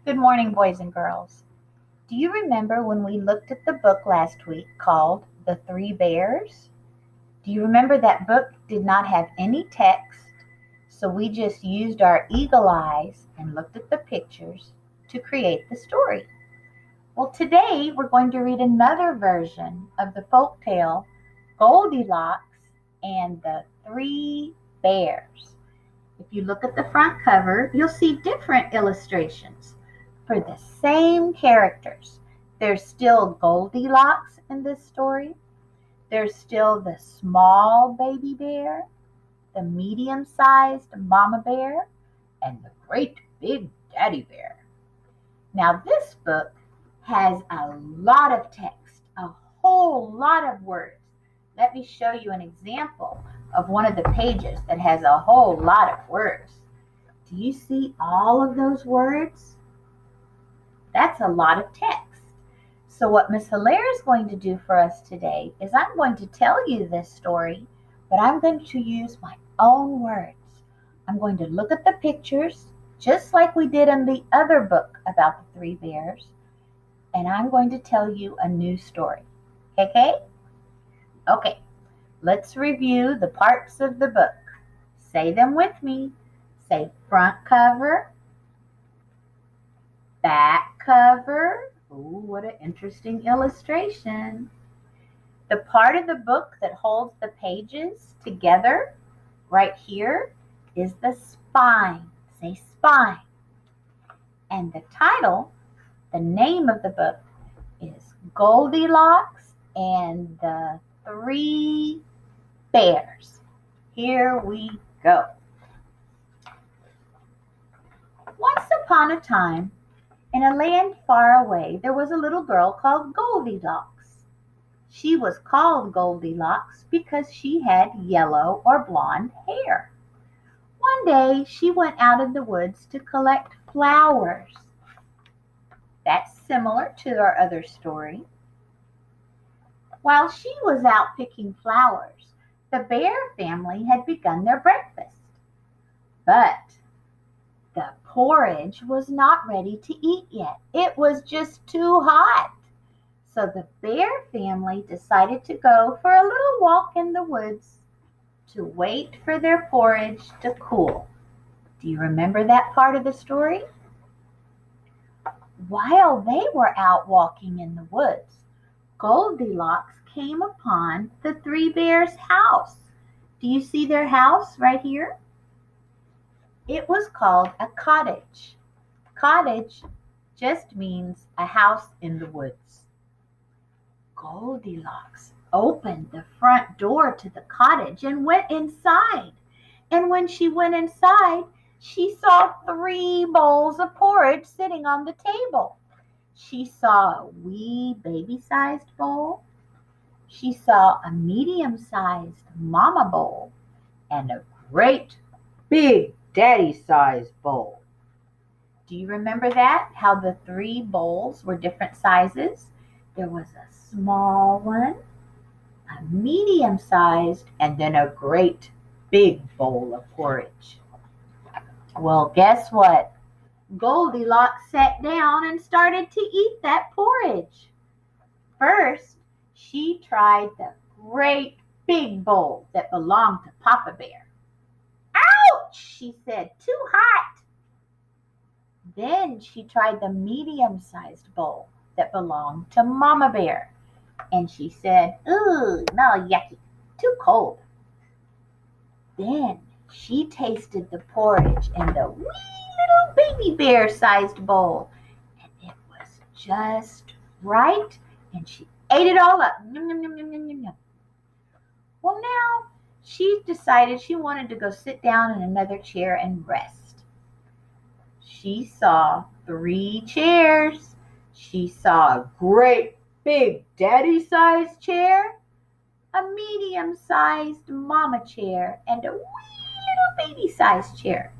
Good morning, boys and girls. Do you remember when we looked at the book last week called The Three Bears? Do you remember that book did not have any text, so we just used our eagle eyes and looked at the pictures to create the story? Well, today we're going to read another version of the folk tale Goldilocks and the Three Bears. If you look at the front cover, you'll see different illustrations for the same characters. There's still Goldilocks in this story. There's still the small baby bear, the medium-sized mama bear, and the great big daddy bear. Now, this book has a lot of text, a whole lot of words. Let me show you an example of one of the pages that has a whole lot of words. Do you see all of those words? That's a lot of text. So what Miss Hilaire is going to do for us today is I'm going to tell you this story, but I'm going to use my own words. I'm going to look at the pictures, just like we did in the other book about the three bears, and I'm going to tell you a new story. Okay? Okay, let's review the parts of the book. Say them with me. Say front cover, back cover. Ooh, what an interesting illustration. The part of the book that holds the pages together right here is the spine. Say spine. And the title, the name of the book, is Goldilocks and the Three Bears. Here we go. Once upon a time, in a land far away, there was a little girl called Goldilocks. She was called Goldilocks because she had yellow or blonde hair. One day, she went out in the woods to collect flowers. That's similar to our other story. While she was out picking flowers, the bear family had begun their breakfast. But the porridge was not ready to eat yet. It was just too hot. So the bear family decided to go for a little walk in the woods to wait for their porridge to cool. Do you remember that part of the story? While they were out walking in the woods, Goldilocks came upon the three bears' house. Do you see their house right here? It was called a cottage. Cottage just means a house in the woods. Goldilocks opened the front door to the cottage and went inside. And when she went inside, she saw 3 bowls of porridge sitting on the table. She saw a wee baby-sized bowl. She saw a medium-sized mama bowl and a great big daddy-sized bowl. Do you remember that? How the 3 bowls were different sizes? There was a small one, a medium-sized, and then a great big bowl of porridge. Well, guess what? Goldilocks sat down and started to eat that porridge. First, she tried the great big bowl that belonged to Papa Bear. Ouch, she said, too hot. Then she tried the medium-sized bowl that belonged to Mama Bear. And she said, ooh, no, yucky, too cold. Then she tasted the porridge in the wee little baby bear-sized bowl. And it was just right. And she ate it all up. Yum, yum, yum, yum, yum, yum. Well, now she decided she wanted to go sit down in another chair and rest. She saw 3 chairs. She saw a great big daddy-sized chair, a medium-sized mama chair, and a wee little baby-sized chair.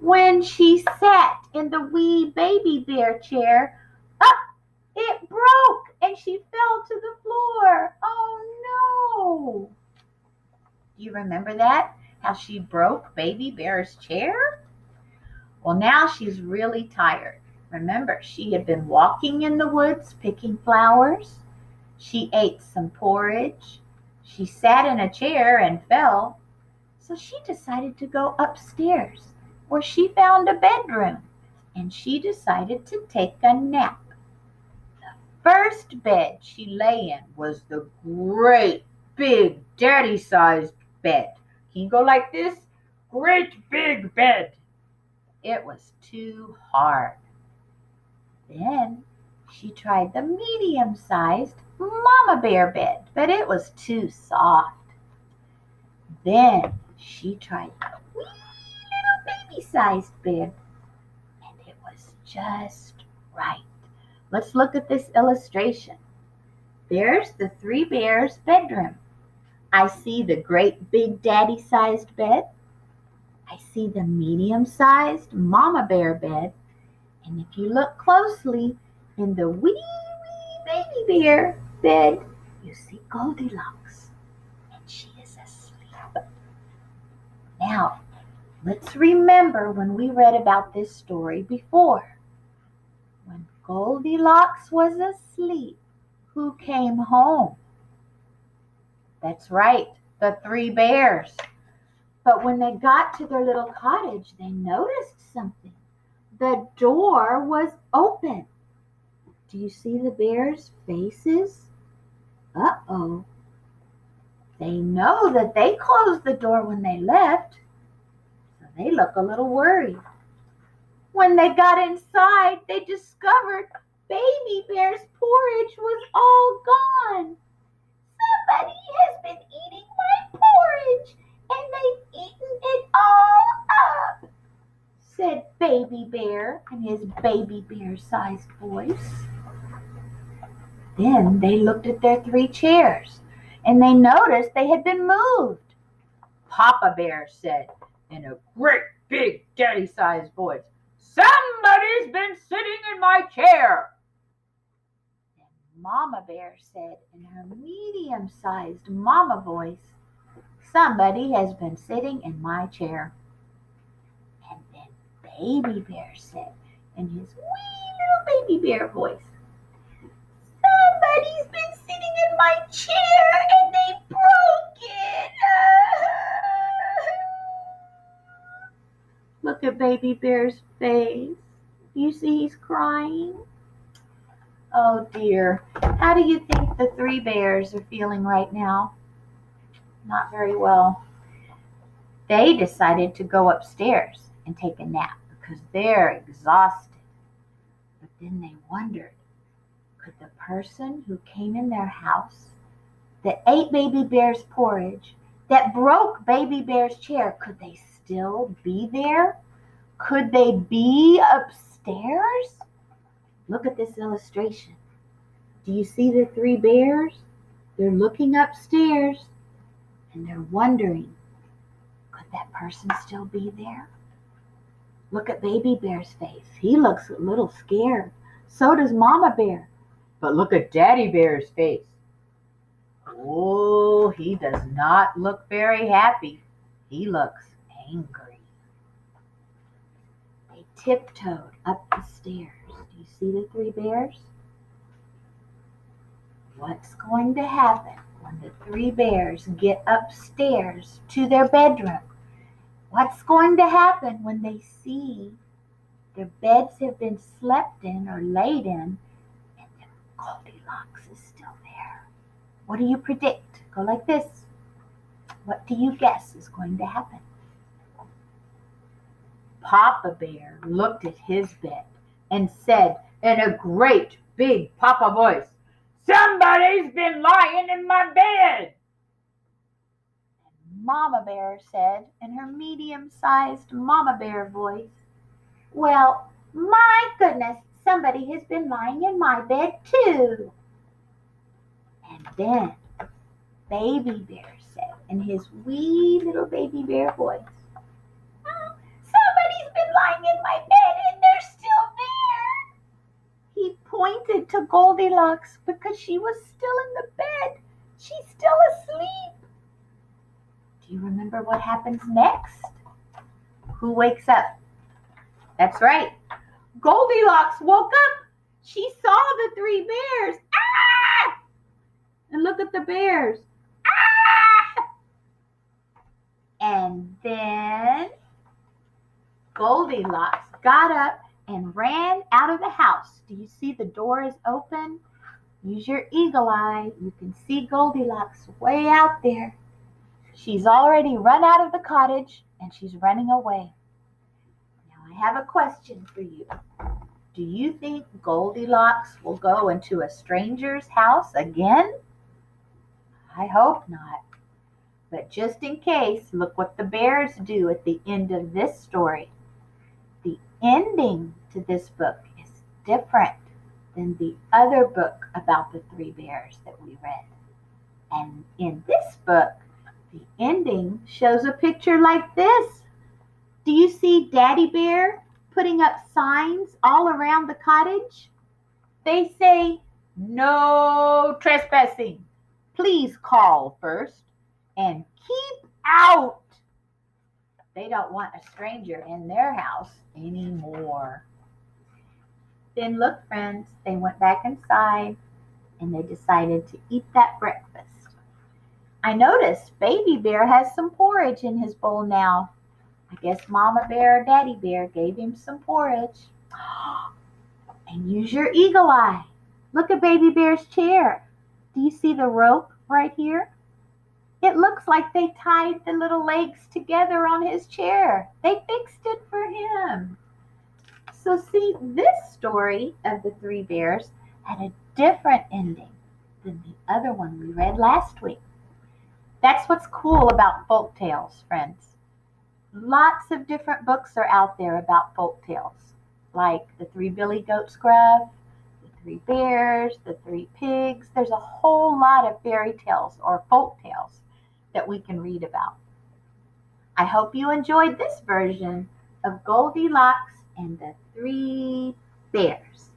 When she sat in the wee baby bear chair, up it broke and she fell to the floor. Oh no! Do you remember that? How she broke Baby Bear's chair? Well, now she's really tired. Remember, she had been walking in the woods picking flowers. She ate some porridge. She sat in a chair and fell. So she decided to go upstairs, where she found a bedroom, and she decided to take a nap. First bed she lay in was the great big daddy-sized bed. Can you go like this? Great big bed. It was too hard. Then she tried the medium-sized mama bear bed, but it was too soft. Then she tried the wee little baby-sized bed, and it was just right. Let's look at this illustration. There's the three bears' bedroom. I see the great big daddy-sized bed. I see the medium-sized mama bear bed. And if you look closely in the wee baby bear bed, you see Goldilocks. And she is asleep. Now, let's remember when we read about this story before. When Goldilocks was asleep, who came home? That's right, the three bears. But when they got to their little cottage, they noticed something. The door was open. Do you see the bears' faces? Uh-oh. They know that they closed the door when they left, so they look a little worried. When they got inside, they discovered Baby Bear's porridge was all gone. Somebody has been eating my porridge, and they've eaten it all up, said Baby Bear in his baby bear-sized voice. Then they looked at their three chairs, and they noticed they had been moved. Papa Bear said in a great big daddy-sized voice, "Somebody's been sitting in my chair." And Mama Bear said in her medium-sized mama voice, "Somebody has been sitting in my chair." And then Baby Bear said in his wee little baby bear voice, "Somebody's been sitting in my chair and they broke it." Look at Baby Bear's face. You see he's crying? Oh dear. How do you think the three bears are feeling right now? Not very well. They decided to go upstairs and take a nap because they're exhausted. But then they wondered, could the person who came in their house, that ate Baby Bear's porridge, that broke Baby Bear's chair, could they still be there? Could they be upstairs? Look at this illustration. Do you see the three bears? They're looking upstairs and they're wondering, could that person still be there? Look at Baby Bear's face. He looks a little scared. So does Mama Bear. But look at Daddy Bear's face. Oh, he does not look very happy. He looks angry. They tiptoed up the stairs. Do you see the three bears? What's going to happen when the three bears get upstairs to their bedroom? What's going to happen when they see their beds have been slept in or laid in and the Goldilocks is still there? What do you predict? Go like this. What do you guess is going to happen? Papa Bear looked at his bed and said in a great big papa voice, "Somebody's been lying in my bed." And Mama Bear said in her medium-sized Mama Bear voice, "Well, my goodness, somebody has been lying in my bed too." And then Baby Bear said in his wee little baby bear voice, "Somebody's been lying in my bed and they're still there." He pointed to Goldilocks because she was still in the bed. She's still asleep. Do you remember what happens next? Who wakes up? That's right. Goldilocks woke up. She saw the three bears. Ah! And look at the bears. Ah! And then Goldilocks got up and ran out of the house. Do you see the door is open? Use your eagle eye. You can see Goldilocks way out there. She's already run out of the cottage and she's running away. Now I have a question for you. Do you think Goldilocks will go into a stranger's house again? I hope not. But just in case, look what the bears do at the end of this story. The ending to this book is different than the other book about the three bears that we read. And in this book, the ending shows a picture like this. Do you see Daddy Bear putting up signs all around the cottage? They say, "No trespassing. Please call first and keep out." They don't want a stranger in their house anymore. Then look, friends, they went back inside and they decided to eat that breakfast. I noticed Baby Bear has some porridge in his bowl now. I guess Mama Bear or Daddy Bear gave him some porridge. And use your eagle eye. Look at Baby Bear's chair. Do you see the rope right here? It looks like they tied the little legs together on his chair. They fixed it for him. So see, this story of the three bears had a different ending than the other one we read last week. That's what's cool about folk tales, friends. Lots of different books are out there about folk tales, like the Three Billy Goats Gruff, the Three Bears, the Three Pigs. There's a whole lot of fairy tales or folk tales that we can read about. I hope you enjoyed this version of Goldilocks and the Three Bears.